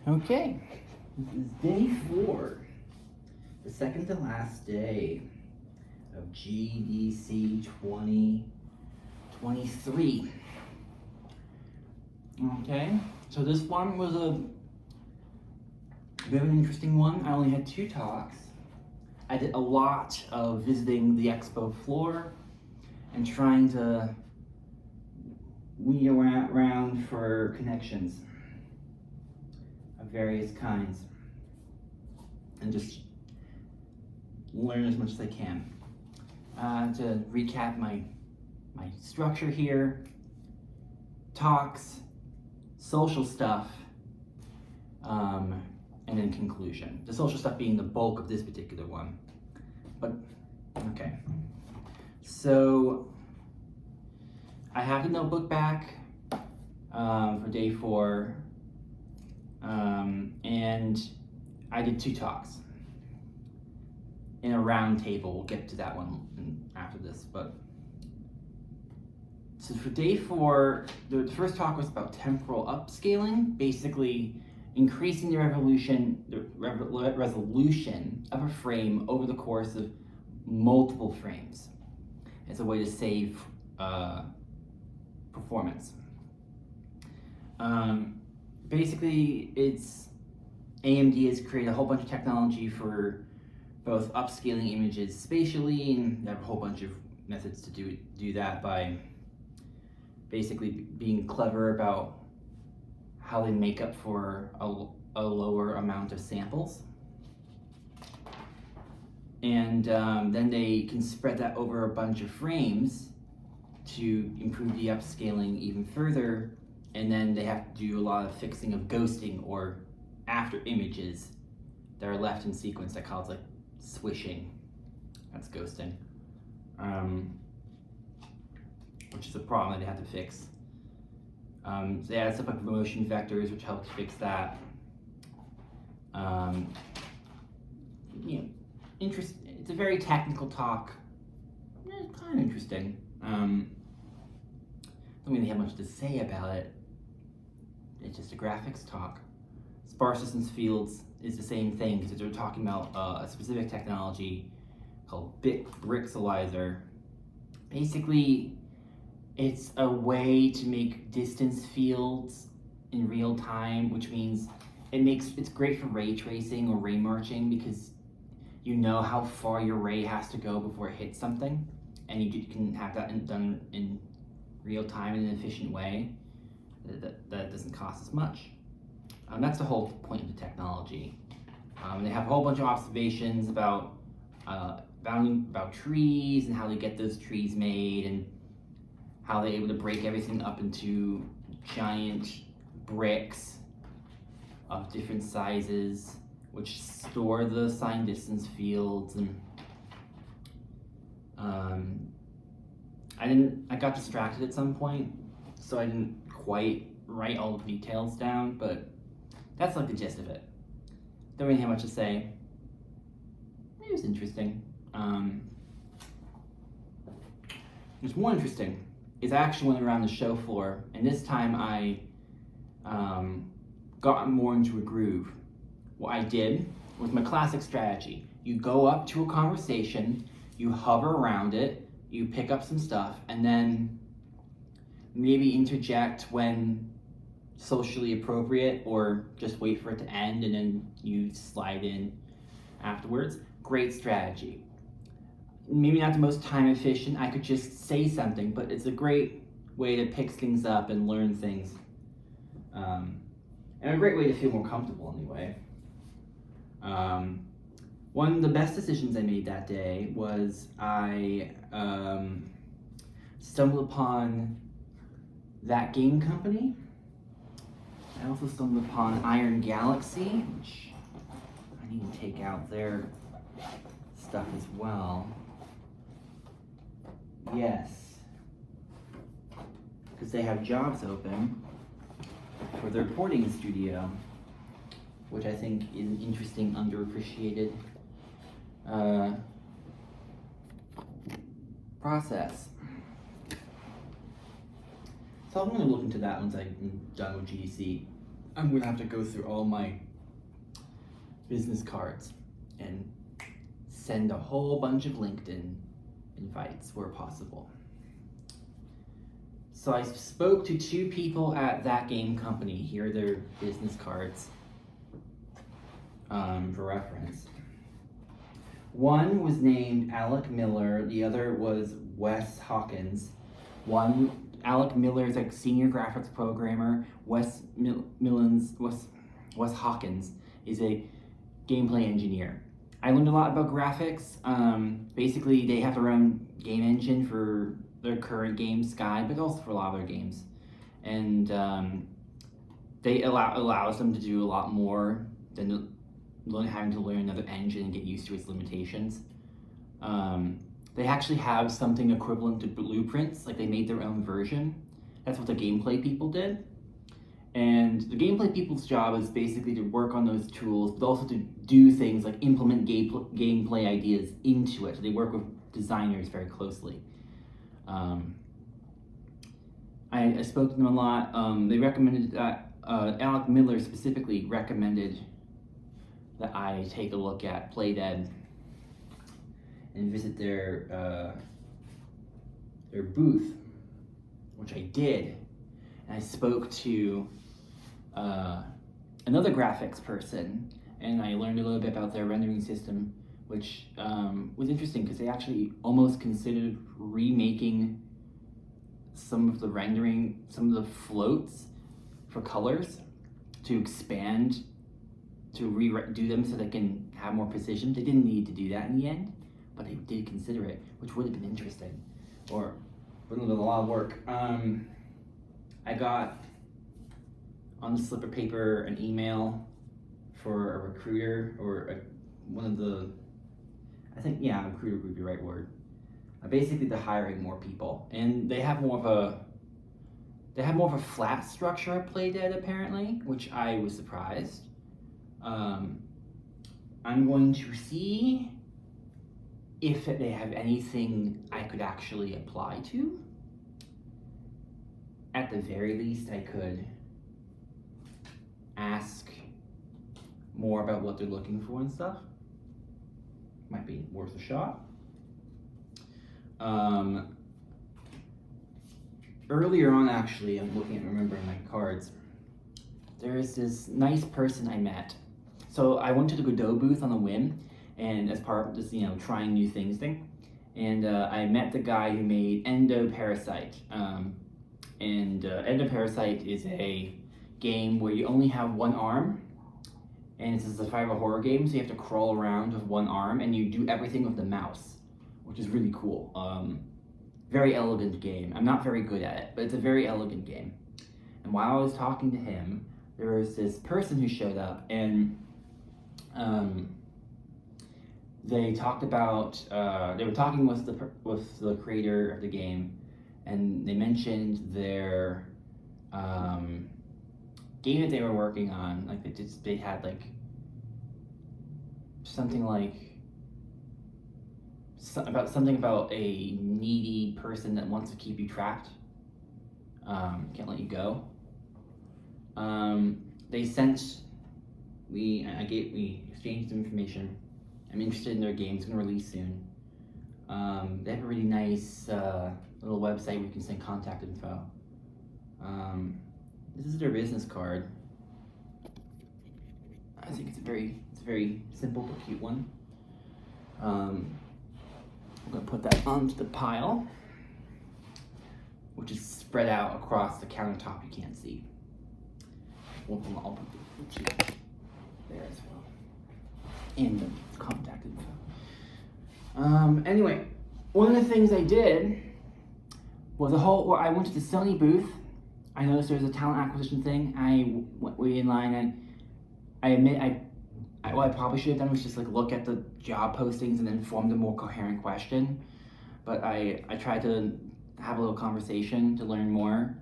Okay, this is day 4, the second to last day of GDC 2023. Okay, so this one was a bit of an interesting one. I only had 2 talks. I did a lot of visiting the expo floor and trying to weed around for connections of various kinds and just learn as much as I can. To recap my structure here: talks, social stuff, and then conclusion. The social stuff being the bulk of this particular one. But, okay. So, I have the notebook back for day 4, and I did 2 talks in a round table. We'll get to that one after this, but so for day 4, the first talk was about temporal upscaling, basically increasing the resolution of a frame over the course of multiple frames. It's a way to save performance. Basically, AMD has created a whole bunch of technology for both upscaling images spatially, and they have a whole bunch of methods to do that by basically being clever about how they make up for a lower amount of samples. And then they can spread that over a bunch of frames to improve the upscaling even further, and then they have to do a lot of fixing of ghosting, or after images that are left in sequence. That calls like swishing. That's ghosting, which is a problem that they have to fix. So they add stuff like motion vectors, which helps fix that. It's a very technical talk. It's kind of interesting. Don't really have much to say about it. It's just a graphics talk. Sparse distance fields is the same thing, because they're talking about a specific technology called Brixelizer. Basically, it's a way to make distance fields in real time, which means it's great for ray tracing or ray marching, because you know how far your ray has to go before it hits something, and you can have that done in real time in an efficient way that doesn't cost as much. That's the whole point of the technology. They have a whole bunch of observations about trees and how they get those trees made, and how they're able to break everything up into giant bricks of different sizes, which store the sign distance fields. And I got distracted at some point, so I didn't quite write all the details down, but that's like the gist of it. Don't really have much to say. It was interesting. What's more interesting is I actually went around the show floor, and this time I got more into a groove. What I did was my classic strategy. You go up to a conversation, you hover around it, you pick up some stuff, and then maybe interject when socially appropriate, or just wait for it to end and then you slide in afterwards. Great strategy. Maybe not the most time efficient. I could just say something, but it's a great way to pick things up and learn things. And a great way to feel more comfortable anyway. One of the best decisions I made that day was I stumbled upon that game company. I also stumbled upon Iron Galaxy, which I need to take out their stuff as well. Yes, because they have jobs open for their porting studio, which I think is an interesting, underappreciated process. So I'm going to look into that once I'm done with GDC. I'm gonna have to go through all my business cards and send a whole bunch of LinkedIn invites where possible. So I spoke to 2 people at that game company. Here are their business cards for reference. One was named Alec Miller, the other was Wes Hawkins. Alec Miller is a senior graphics programmer. Wes Hawkins is a gameplay engineer. I learned a lot about graphics. Basically, they have their own game engine for their current game, Sky, but also for a lot of their games. And they allows them to do a lot more than having to learn another engine and get used to its limitations. They actually have something equivalent to blueprints, like they made their own version. That's what the gameplay people did. And the gameplay people's job is basically to work on those tools, but also to do things like implement gameplay ideas into it. So they work with designers very closely. I spoke to them a lot. They recommended that, Alec Miller specifically recommended that I take a look at Playdead and visit their booth, which I did. And I spoke to another graphics person, and I learned a little bit about their rendering system, which was interesting because they actually almost considered remaking some of the rendering, some of the floats for colors to expand, to redo them so they can have more precision. They didn't need to do that in the end, but they did consider it, which would have been interesting, or would have been a lot of work. I got on the slip of paper an email for a recruiter, or one of the, I think, yeah, recruiter would be the right word. Basically, they're hiring more people, and they have more of a flat structure at Playdead apparently, which I was surprised. I'm going to see if they have anything I could actually apply to. At the very least, I could ask more about what they're looking for and stuff. Might be worth a shot. Earlier on, actually, I'm remembering my cards. There is this nice person I met. So I went to the Godot booth on a whim, and as part of this, trying new things thing. And I met the guy who made Endoparasite. Endoparasite is a game where you only have one arm, and it's a survival horror game, so you have to crawl around with one arm, and you do everything with the mouse, which is really cool. Very elegant game. I'm not very good at it, but it's a very elegant game. And while I was talking to him, there was this person who showed up, and they talked about, they were talking with the creator of the game, and they mentioned their game that they were working on. Like they had like something about a needy person that wants to keep you trapped, can't let you go. They sent, we exchanged some information. I'm interested in their game. It's gonna release soon. They have a really nice little website where you can send contact info. This is their business card. I think it's a very simple but cute one. I'm gonna put that onto the pile, which is spread out across the countertop. You can't see. I'll put the two there as well, and the contact info. Anyway, one of the things I did was I went to the Sony booth. I noticed there was a talent acquisition thing. I went in line, and I admit what I probably should have done was just like look at the job postings and then form a more coherent question. But I tried to have a little conversation to learn more.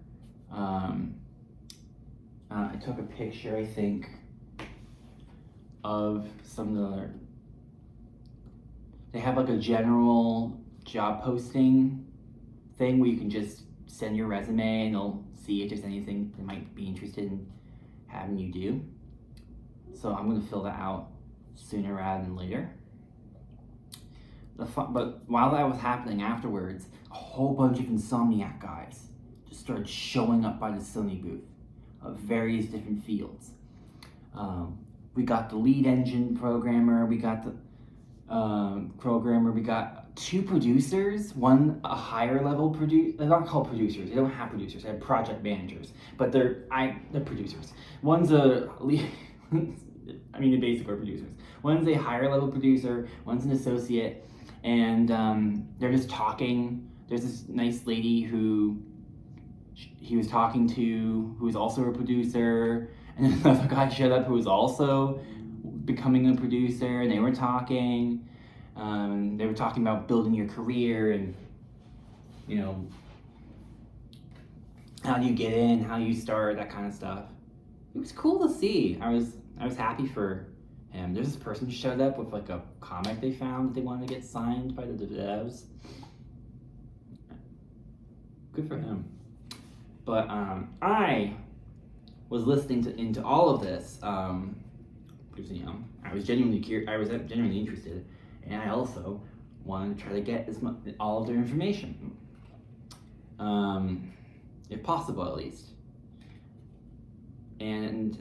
I took a picture, I think, of some of the. They have like a general job posting thing where you can just send your resume and they'll see if there's anything they might be interested in having you do. So I'm going to fill that out sooner rather than later. But while that was happening afterwards, a whole bunch of Insomniac guys just started showing up by the Sony booth of various different fields. We got the lead engine programmer, we got the programmer, we got 2 producers, one a higher level producer. They're not called producers, they don't have producers, they have project managers, but they're producers. One's a lead, I mean, they basically are producers. One's a higher level producer, one's an associate, and they're just talking. There's this nice lady who he was talking to, who was also a producer, and then another guy showed up who was also becoming a producer, and they were talking. They were talking about building your career and, you know, how do you get in, how you start, that kind of stuff. It was cool to see. I was happy for him. There's this person who showed up with like a comic they found that they wanted to get signed by the devs. Good for him. But I was listening into all of this because, you know, I was genuinely interested, and I also wanted to try to get all of their information, if possible, at least. And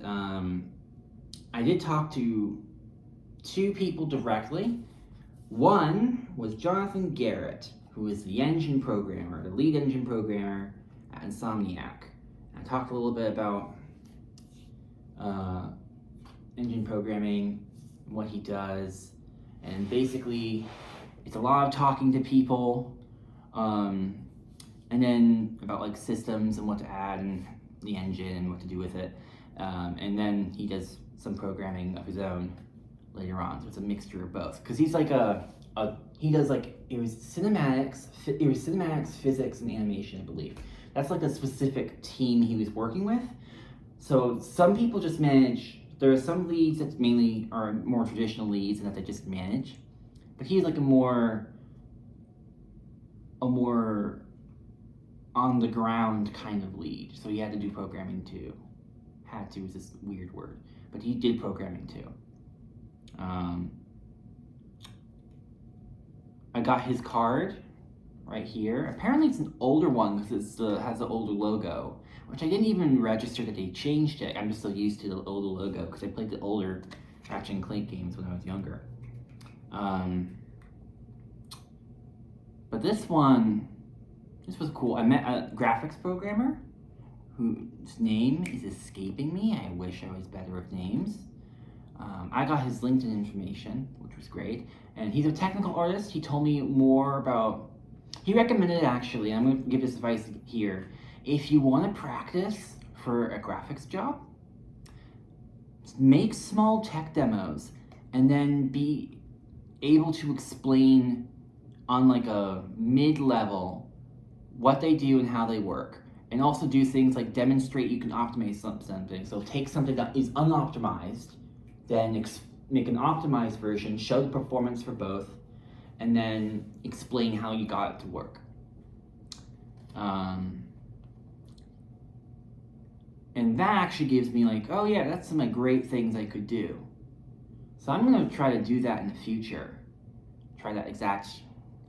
I did talk to 2 people directly. One was Jonathan Garrett, who is the engine programmer, the lead engine programmer at Insomniac. I talked a little bit about engine programming, what he does, and basically it's a lot of talking to people, and then about like systems and what to add and the engine and what to do with it, and then he does some programming of his own later on. So it's a mixture of both, because he's like he does like it was cinematics, physics, and animation, I believe. That's like a specific team he was working with. So some people just manage. There are some leads that mainly are more traditional leads and that they just manage, but he's like a more on the ground kind of lead. So he had to do programming too. Had to is this weird word, but he did programming too. I got his card right here. Apparently it's an older one because it has the older logo, which I didn't even register that they changed it. I'm just so used to the older logo because I played the older Ratchet and Clank games when I was younger. But this was cool. I met a graphics programmer whose name is escaping me. I wish I was better with names. I got his LinkedIn information, which was great. And he's a technical artist. He told me more about, he recommended actually, I'm going to give this advice here. If you want to practice for a graphics job, make small tech demos and then be able to explain on like a mid-level what they do and how they work. And also do things like demonstrate you can optimize something. So take something that is unoptimized, then make an optimized version, show the performance for both, and then explain how you got it to work. And that actually gives me like, oh yeah, that's some like great things I could do. So I'm gonna try to do that in the future. Try that exact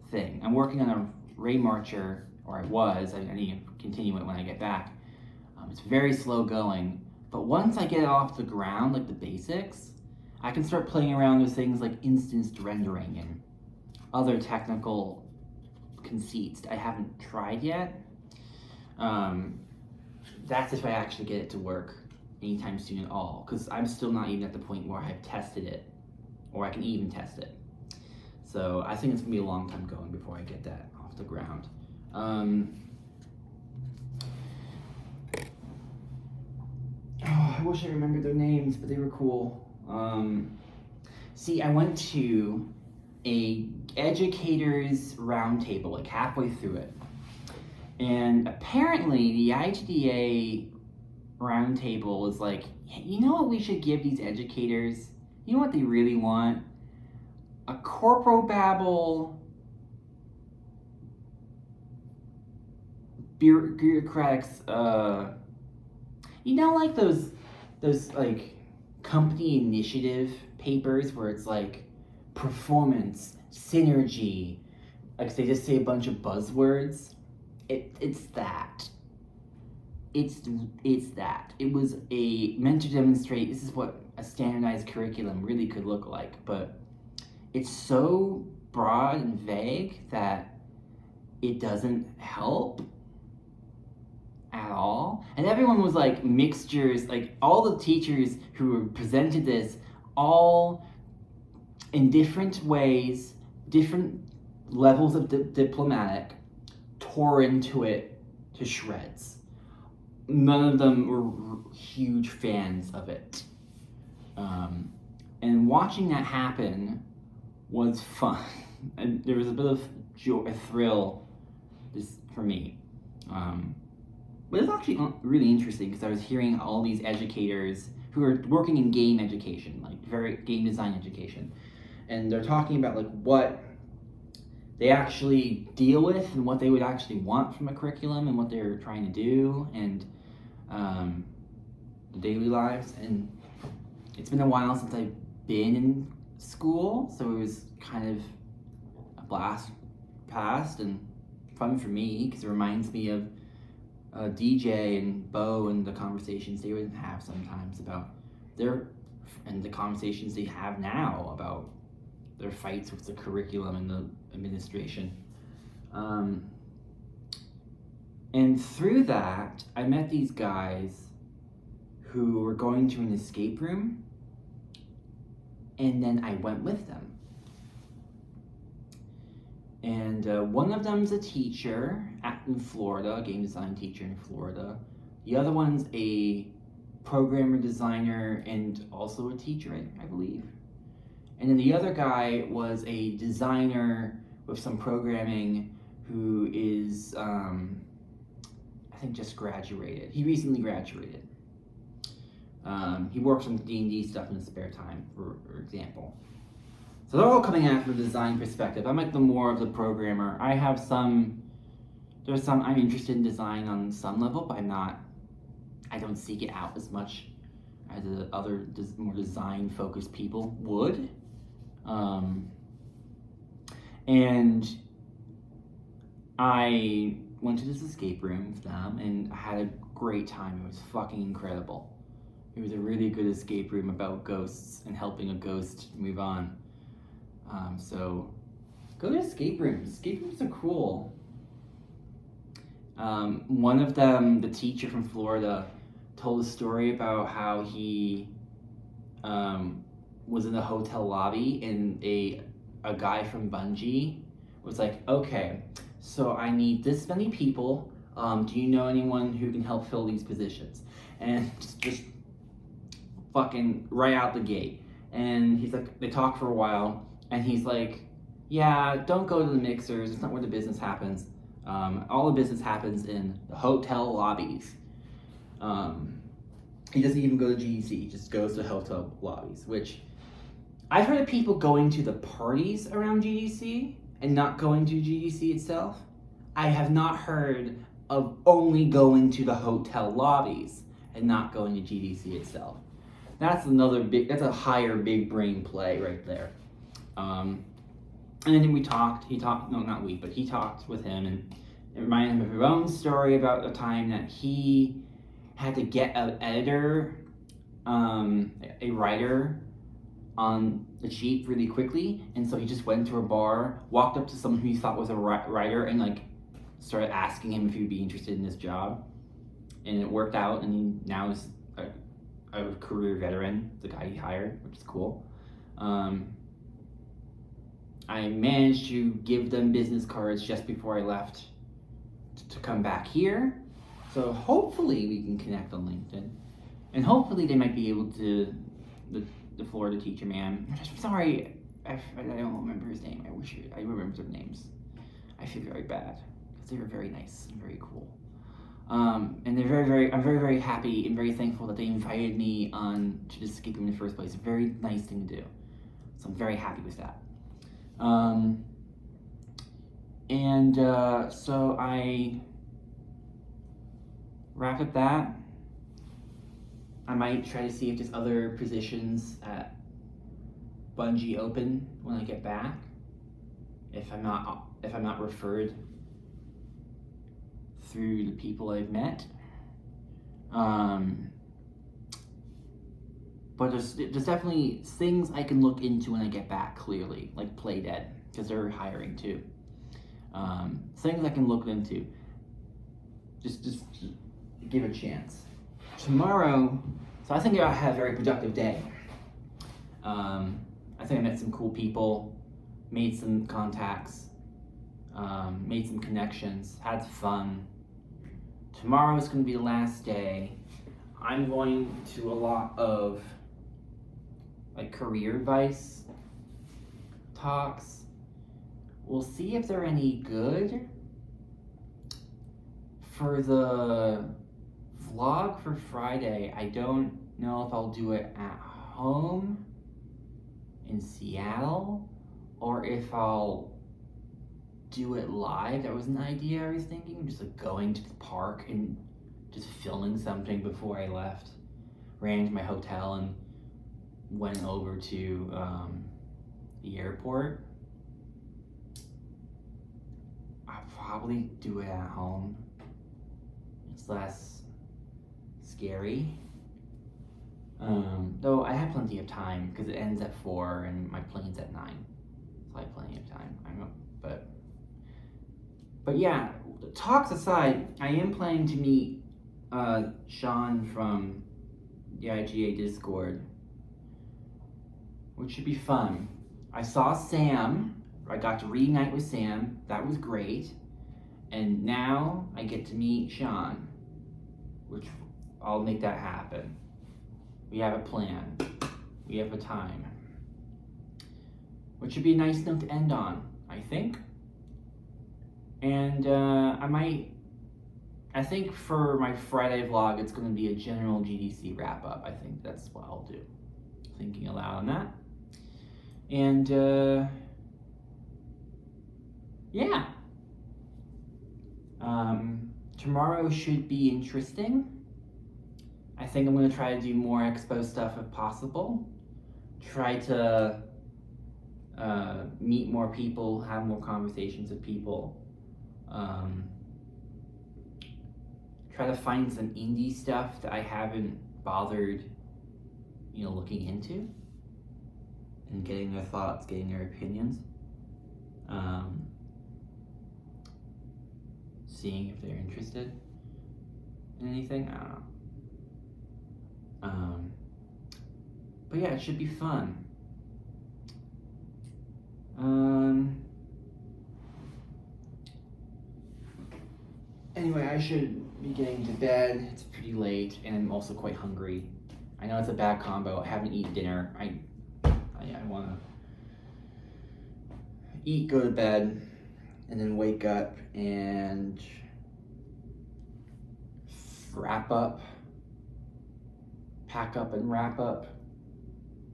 thing. I'm working on a Ray Marcher, or I was, I need to continue it when I get back. It's very slow going, but once I get it off the ground, like the basics, I can start playing around with things like instanced rendering and other technical conceits I haven't tried yet. That's if I actually get it to work anytime soon at all, because I'm still not even at the point where I've tested it, or I can even test it. So I think it's gonna be a long time going before I get that off the ground. I wish I remembered their names, but they were cool. See, I went to a educators roundtable, like halfway through it. And apparently the IGDA roundtable was like, you know what we should give these educators? You know what they really want? A corporobabble bureaucratics, you know, like those those like company initiative papers where it's like performance, synergy, like they just say a bunch of buzzwords. It's that. It's that. It was meant to demonstrate this is what a standardized curriculum really could look like, but it's so broad and vague that it doesn't help at all. And everyone was like mixtures, like all the teachers who were presented this, all in different ways, different levels of diplomatic, tore into it to shreds. None of them were huge fans of it. And watching that happen was fun. And there was a bit of a thrill for me. But it was actually really interesting because I was hearing all these educators who are working in game education, like very game design education. And they're talking about like what they actually deal with and what they would actually want from a curriculum and what they're trying to do and the daily lives. And it's been a while since I've been in school, so it was kind of a blast past and fun for me because it reminds me of DJ and Bo and the conversations they would have sometimes about and the conversations they have now about their fights with the curriculum and the administration. And through that, I met these guys who were going to an escape room, and then I went with them. And one of them's a teacher in Florida, a game design teacher in Florida. The other one's a programmer, designer, and also a teacher, I believe. And then the other guy was a designer with some programming who is, I think, just graduated. He recently graduated. He works on D&D stuff in his spare time, for example. So they're all coming at it from a design perspective. I'm like the more of the programmer. I'm interested in design on some level, but I don't seek it out as much as the other more design-focused people would. And I went to this escape room with them, and I had a great time. It was fucking incredible. It was a really good escape room about ghosts and helping a ghost move on. So go to escape rooms. Escape rooms are cool. One of them, the teacher from Florida, told a story about how he was in a hotel lobby and a guy from Bungie was like, okay, so I need this many people. Do you know anyone who can help fill these positions? And just fucking right out the gate. And he's like, they talk for a while, and he's like, yeah, don't go to the mixers. It's not where the business happens. All the business happens in the hotel lobbies. He doesn't even go to GDC. He just goes to hotel lobbies, which I've heard of people going to the parties around GDC and not going to GDC itself. I have not heard of only going to the hotel lobbies and not going to GDC itself. That's that's a higher big brain play right there. And then he talked with him, and it reminded him of his own story about a time that he had to get an editor, a writer on the sheet really quickly, and so he just went to a bar, walked up to someone who he thought was a writer, and like started asking him if he'd be interested in this job, and it worked out, and he now is a career veteran, the guy he hired, which is cool. I managed to give them business cards just before I left to come back here. So hopefully we can connect on LinkedIn. And hopefully they might be able to, the Florida teacher man. I'm sorry, I don't remember his name. I wish I remembered their names. I feel very bad because they were very nice and very cool. And I'm very, very happy and very thankful that they invited me on to this escape room in the first place. A very nice thing to do. So I'm very happy with that. So I wrapped up that. I might try to see if there's other positions at Bungie open when I get back. If I'm not referred through the people I've met. But there's definitely things I can look into when I get back, clearly, like Playdead, because they're hiring too. Things I can look into. Just give it a chance. Tomorrow, so I think I had a very productive day. I think I met some cool people, made some contacts, made some connections, had fun. Tomorrow is going to be the last day. I'm going to a lot of like career advice talks. We'll see if they're any good. For the vlog for Friday, I don't know if I'll do it at home in Seattle or if I'll do it live. That was an idea I was thinking, just like going to the park and just filming something before I left. Ran into my hotel and went over to the airport. I'll probably do it at home. It's less scary. Though I have plenty of time because it ends at 4 and my plane's at 9. So I have plenty of time. But yeah, talks aside, I am planning to meet Sean from the IGA Discord, which should be fun. I saw Sam. I got to reunite with Sam. That was great. And now I get to meet Sean, which I'll make that happen. We have a plan. We have a time. Which should be a nice note to end on, I think. And I think for my Friday vlog, it's going to be a general GDC wrap up. I think that's what I'll do. Thinking aloud on that. And yeah. Tomorrow should be interesting. I think I'm going to try to do more expo stuff if possible. Try to meet more people, have more conversations with people. Try to find some indie stuff that I haven't bothered, looking into and getting their thoughts, getting their opinions. Seeing if they're interested in anything. I don't know. But yeah, it should be fun. Anyway, I should be getting to bed. It's pretty late, and I'm also quite hungry. I know it's a bad combo. I haven't eaten dinner. I want to eat, go to bed, and then wake up and pack up and wrap up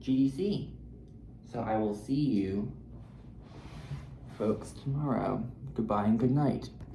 GDC. So I will see you folks tomorrow. Goodbye and good night.